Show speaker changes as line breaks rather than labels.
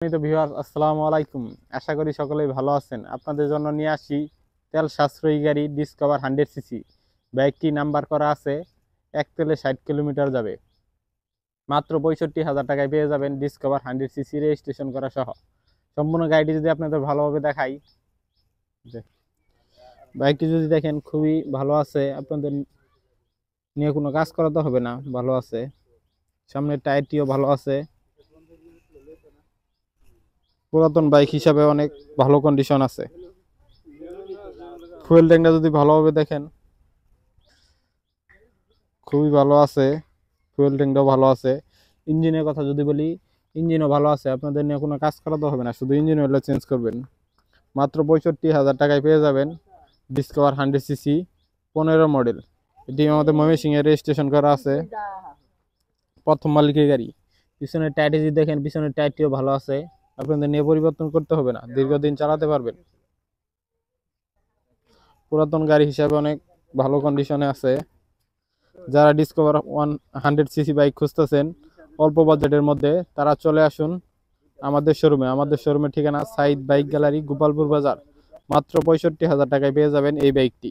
Viewers আসসালামু আলাইকুম। আশা করি সকলেই ভালো আছেন। আপনাদের জন্য নিয়ে আসি তেল সাশ্রয়ী গাড়ি ডিসকভার 100 সিসি। বাইকটি নাম্বার করা আছে, এক তেলে 60 কিলোমিটার যাবে। মাত্র 65,000 টাকায় পেয়ে যাবেন ডিসকভার 100 সিসি রেজিস্ট্রেশন করা সহ। সম্পূর্ণ গাড়িটি যদি আপনাদের ভালোভাবে দেখাই, বাইকটি যদি দেখেন খুবই ভালো আছে, আপনাদের নিয়ে কোনো কাজ করাতে হবে না, ভালো আছে। সামনের টায়ারটিও ভালো আছে, পুরাতন বাইক হিসাবে অনেক ভালো কন্ডিশন আছে। ফুয়েল ট্যাঙ্কটা যদি ভালোভাবে দেখেন খুবই ভালো আছে, ফুয়েল ট্যাঙ্কটাও ভালো আছে। ইঞ্জিনের কথা যদি বলি, ইঞ্জিনও ভালো আছে, আপনাদের নিয়ে কোনো কাজ করাতে হবে না, শুধু ইঞ্জিন অয়েলটা চেঞ্জ করবেন। মাত্র 65,000 টাকায় পেয়ে যাবেন ডিসকভার 100 সিসি 15 মডেল। এটি আমাদের ময়মনসিংহে রেজিস্ট্রেশন করা আছে, প্রথম মালিকের গাড়ি। পিছনের টায়ারটি যদি দেখেন, পিছনের টায়ারটিও ভালো আছে, আপনাদের নিয়ে পরিবর্তন করতে হবে না, দীর্ঘদিন চালাতে পারবেন। পুরাতন গাড়ি হিসাবে অনেক ভালো কন্ডিশনে আছে। যারা ডিসকভার 100 সিসি বাইক খুঁজতেছেন অল্প বাজেটের মধ্যে, তারা চলে আসুন আমাদের শোরুমে। আমাদের শোরুমের ঠিকানা সাইদ বাইক গ্যালারি, গোপালপুর বাজার। মাত্র 65,000 টাকায় পেয়ে যাবেন এই বাইকটি।